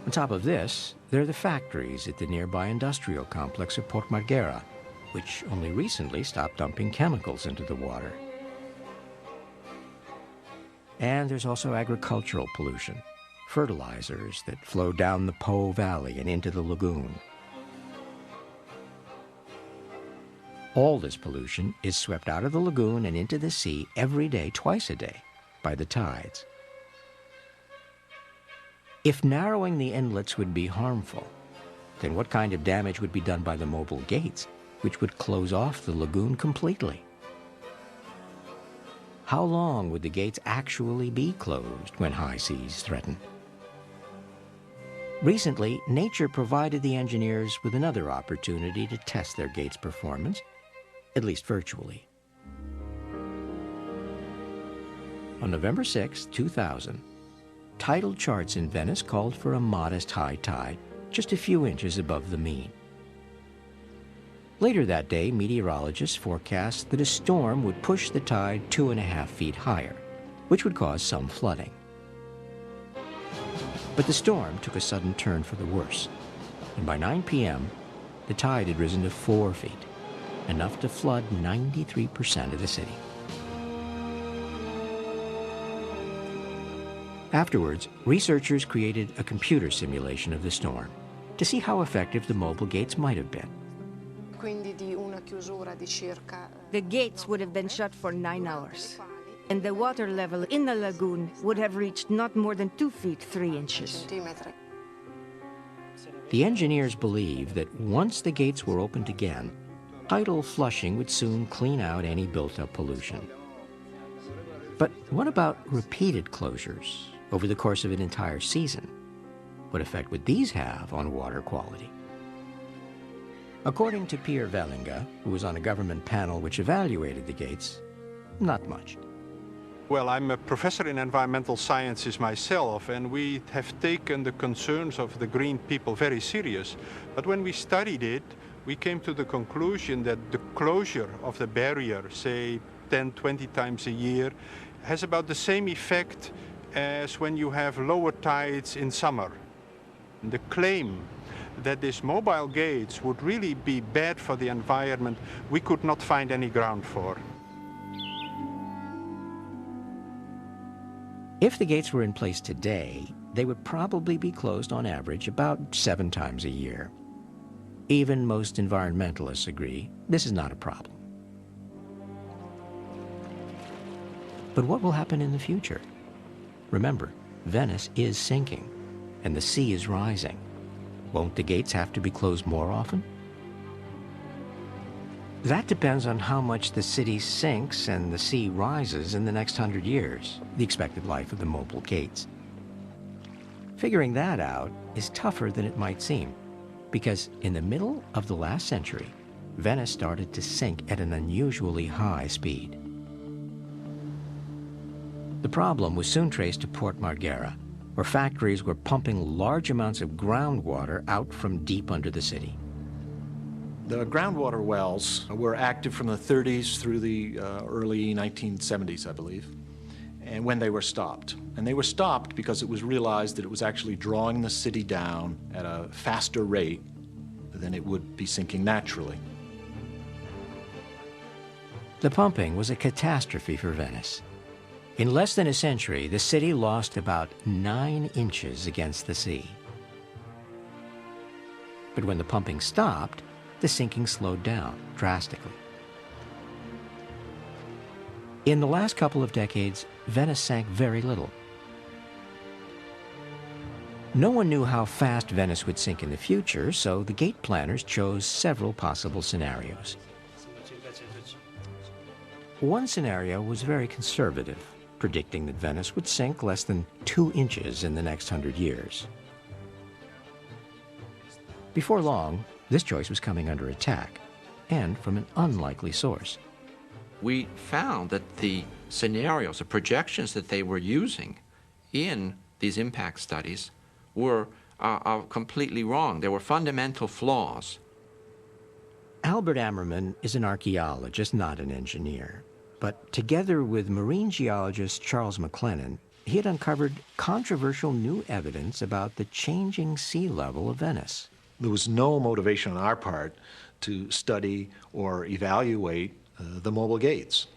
On top of this, there are the factories at the nearby industrial complex of Port Marghera, which only recently stopped dumping chemicals into the water. And there's also agricultural pollution, fertilizers that flow down the Po Valley and into the lagoon. All this pollution is swept out of the lagoon and into the sea every day, twice a day, by the tides. If narrowing the inlets would be harmful, then what kind of damage would be done by the mobile gates, which would close off the lagoon completely? How long would the gates actually be closed when high seas threaten? Recently, nature provided the engineers with another opportunity to test their gates' performance, at least virtually. On November 6, 2000, tidal charts in Venice called for a modest high tide, just a few inches above the mean. Later that day, meteorologists forecast that a storm would push the tide 2.5 feet higher, which would cause some flooding. But the storm took a sudden turn for the worse, and by 9 p.m., the tide had risen to 4 feet, enough to flood 93% of the city. Afterwards, researchers created a computer simulation of the storm to see how effective the mobile gates might have been. The gates would have been shut for 9 hours, and the water level in the lagoon would have reached not more than 2 feet 3 inches. The engineers believed that once the gates were opened again, tidal flushing would soon clean out any built-up pollution. But what about repeated closures over the course of an entire season? What effect would these have on water quality? According to Pierre Vellinga, who was on a government panel which evaluated the gates, not much. Well, I'm a professor in environmental sciences myself, and we have taken the concerns of the green people very serious. But when we studied it, we came to the conclusion that the closure of the barrier, say 10, 20 times a year, has about the same effect as when you have lower tides in summer. The claim that these mobile gates would really be bad for the environment, we could not find any ground for. If the gates were in place today, they would probably be closed on average about 7 times a year. Even most environmentalists agree this is not a problem. But what will happen in the future? Remember, Venice is sinking, and the sea is rising. Won't the gates have to be closed more often? That depends on how much the city sinks and the sea rises in the next 100 years, the expected life of the mobile gates. Figuring that out is tougher than it might seem, because in the middle of the last century, Venice started to sink at an unusually high speed. The problem was soon traced to Port Marghera, where factories were pumping large amounts of groundwater out from deep under the city. The groundwater wells were active from the 30s through the early 1970s, I believe, and when they were stopped. And they were stopped because it was realized that it was actually drawing the city down at a faster rate than it would be sinking naturally. The pumping was a catastrophe for Venice. In less than a century, the city lost about 9 inches against the sea. But when the pumping stopped, the sinking slowed down drastically. In the last couple of decades, Venice sank very little. No one knew how fast Venice would sink in the future, so the gate planners chose several possible scenarios. One scenario was very conservative, predicting that Venice would sink less than 2 inches in the next 100 years. Before long, this choice was coming under attack, and from an unlikely source. We found that the scenarios, the projections that they were using in these impact studies were completely wrong. There were fundamental flaws. Albert Ammerman is an archaeologist, not an engineer. But together with marine geologist Charles McLennan, he had uncovered controversial new evidence about the changing sea level of Venice. There was no motivation on our part to study or evaluate the mobile gates.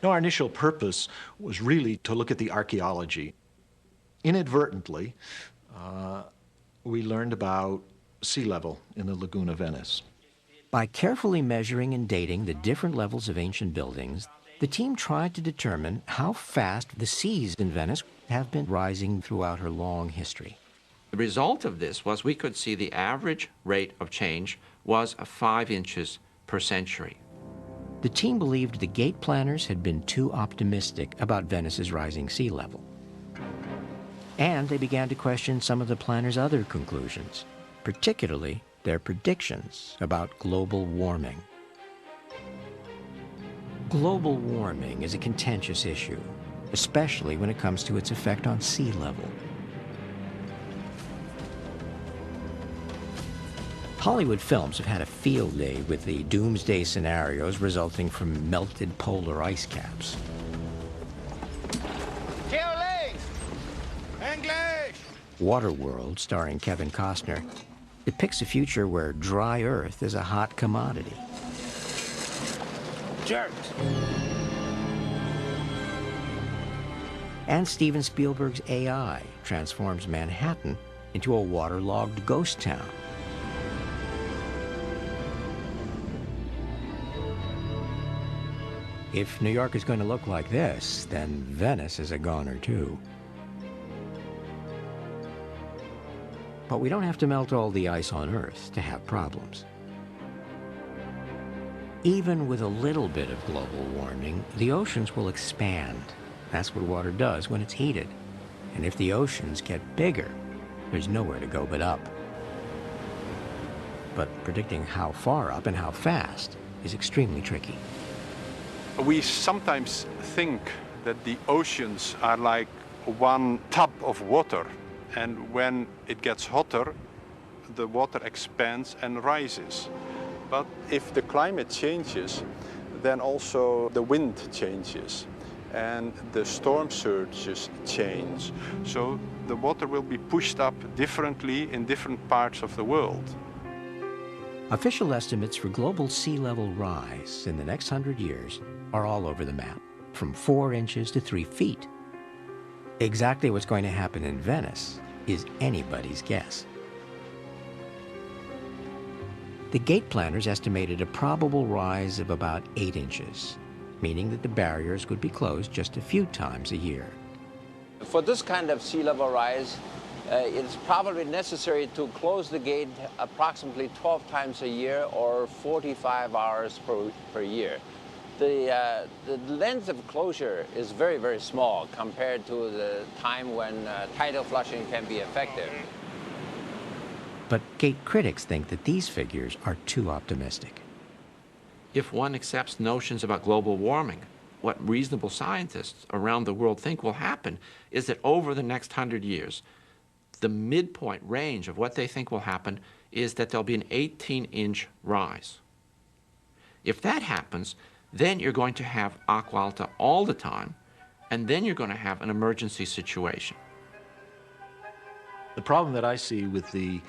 No, our initial purpose was really to look at the archaeology. Inadvertently, we learned about sea level in the lagoon of Venice. By carefully measuring and dating the different levels of ancient buildings, the team tried to determine how fast the seas in Venice have been rising throughout her long history. The result of this was we could see the average rate of change was 5 inches per century. The team believed the gate planners had been too optimistic about Venice's rising sea level. And they began to question some of the planners' other conclusions, particularly their predictions about global warming. Global warming is a contentious issue, especially when it comes to its effect on sea level. Hollywood films have had a field day with the doomsday scenarios resulting from melted polar ice caps. English! Waterworld, starring Kevin Costner, depicts a future where dry earth is a hot commodity. Jerks! And Steven Spielberg's AI transforms Manhattan into a waterlogged ghost town. If New York is going to look like this, then Venice is a goner too. But we don't have to melt all the ice on Earth to have problems. Even with a little bit of global warming, the oceans will expand. That's what water does when it's heated. And if the oceans get bigger, there's nowhere to go but up. But predicting how far up and how fast is extremely tricky. We sometimes think that the oceans are like one tub of water, and when it gets hotter, the water expands and rises. But if the climate changes, then also the wind changes and the storm surges change. So the water will be pushed up differently in different parts of the world. Official estimates for global sea level rise in the next 100 years are all over the map, from 4 inches to 3 feet. Exactly what's going to happen in Venice is anybody's guess. The gate planners estimated a probable rise of about 8 inches, meaning that the barriers would be closed just a few times a year. For this kind of sea level rise, it's probably necessary to close the gate approximately 12 times a year or 45 hours per year. The length of closure is very, very small compared to the time when tidal flushing can be effective. But gate critics think that these figures are too optimistic. If one accepts notions about global warming, what reasonable scientists around the world think will happen is that over the next 100 years, the midpoint range of what they think will happen is that there'll be an 18-inch rise. If that happens, then you're going to have aqua alta all the time, and then you're going to have an emergency situation. The problem that I see with the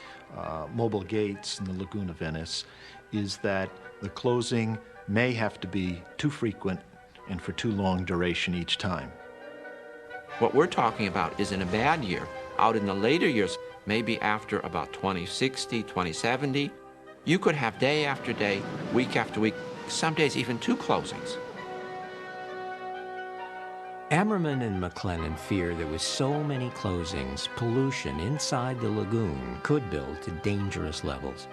mobile gates in the Lagoon of Venice is that the closing may have to be too frequent and for too long duration each time. What we're talking about is in a bad year. Out in the later years, maybe after about 2060, 2070, you could have day after day, week after week, some days even 2 closings. Ammerman and McLennan fear that with so many closings, pollution inside the lagoon could build to dangerous levels.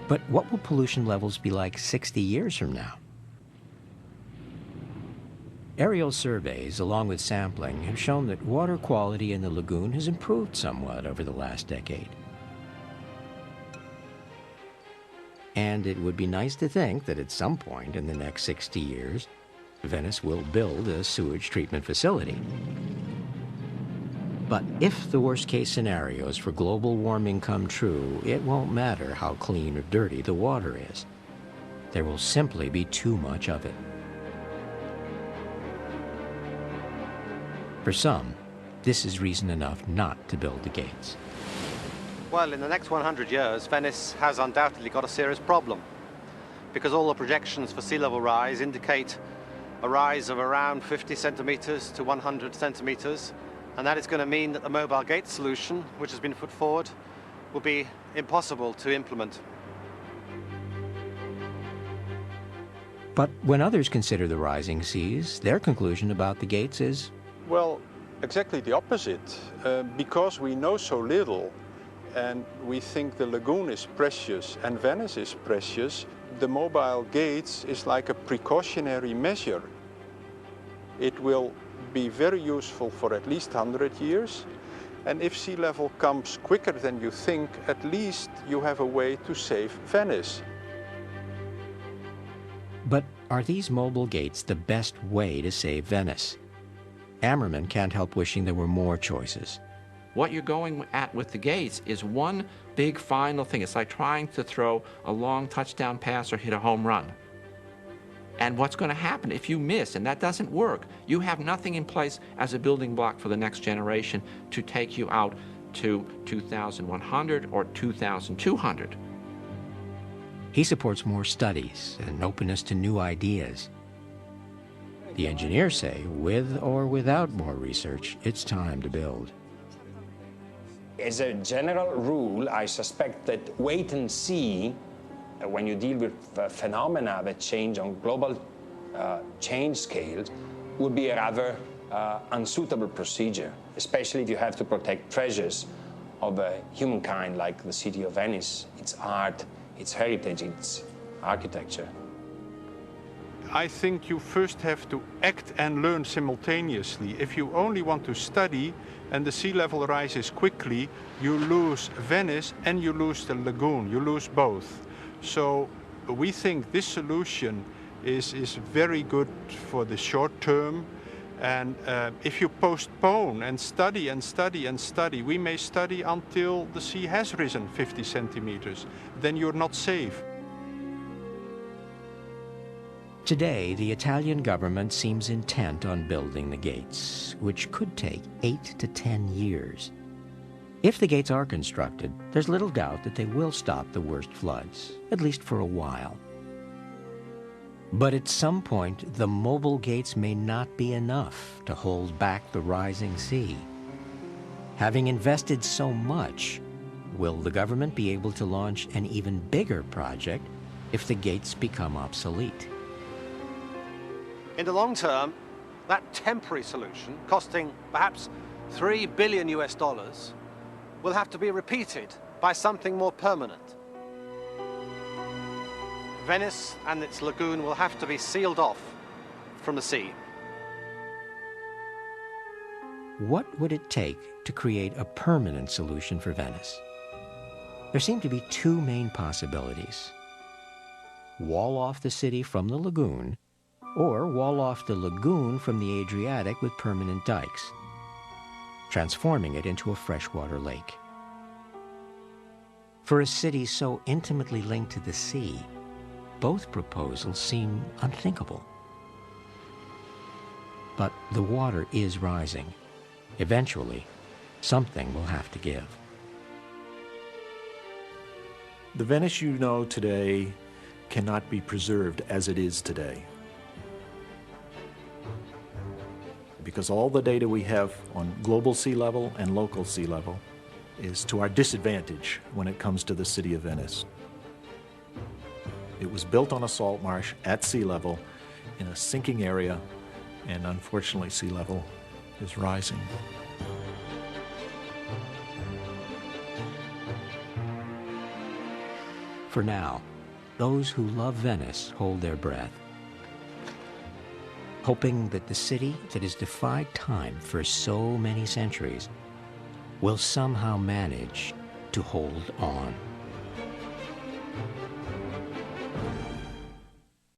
But what will pollution levels be like 60 years from now? Aerial surveys, along with sampling, have shown that water quality in the lagoon has improved somewhat over the last decade. And it would be nice to think that at some point in the next 60 years, Venice will build a sewage treatment facility. But if the worst-case scenarios for global warming come true, it won't matter how clean or dirty the water is. There will simply be too much of it. For some, this is reason enough not to build the gates. Well, in the next 100 years, Venice has undoubtedly got a serious problem, because all the projections for sea level rise indicate a rise of around 50 centimeters to 100 centimeters, and that is going to mean that the mobile gate solution, which has been put forward, will be impossible to implement. But when others consider the rising seas, their conclusion about the gates is, Well, exactly the opposite. Because we know so little, and we think the lagoon is precious and Venice is precious, the mobile gates is like a precautionary measure. It will be very useful for at least 100 years. And if sea level comes quicker than you think, at least you have a way to save Venice. but are these mobile gates the best way to save Venice? Ammerman can't help wishing there were more choices. What you're going at with the gates is one big final thing. It's like trying to throw a long touchdown pass or hit a home run. And what's going to happen if you miss and that doesn't work? You have nothing in place as a building block for the next generation to take you out to 2100 or 2200. He supports more studies and openness to new ideas. The engineers say, with or without more research, it's time to build. As a general rule, I suspect that wait and see, when you deal with phenomena that change on global change scales, would be a rather unsuitable procedure, especially if you have to protect treasures of humankind like the city of Venice, its art, its heritage, its architecture. I think you first have to act and learn simultaneously. If you only want to study and the sea level rises quickly, you lose Venice and you lose the lagoon. You lose both. So we think this solution is very good for the short term. And if you postpone and study and study and study, we may study until the sea has risen 50 centimeters. Then you're not safe. Today, the Italian government seems intent on building the gates, which could take 8 to 10 years. If the gates are constructed, there's little doubt that they will stop the worst floods, at least for a while. But at some point, the mobile gates may not be enough to hold back the rising sea. Having invested so much, will the government be able to launch an even bigger project if the gates become obsolete? In the long term, that temporary solution, costing perhaps $3 billion US, will have to be repeated by something more permanent. Venice and its lagoon will have to be sealed off from the sea. What would it take to create a permanent solution for Venice? There seem to be two main possibilities. Wall off the city from the lagoon, or wall off the lagoon from the Adriatic with permanent dikes, transforming it into a freshwater lake. For a city so intimately linked to the sea, both proposals seem unthinkable. But the water is rising. Eventually, something will have to give. The Venice you know today cannot be preserved as it is today, because all the data we have on global sea level and local sea level is to our disadvantage when it comes to the city of Venice. It was built on a salt marsh at sea level in a sinking area, and unfortunately sea level is rising. For now, those who love Venice hold their breath, hoping that the city that has defied time for so many centuries will somehow manage to hold on.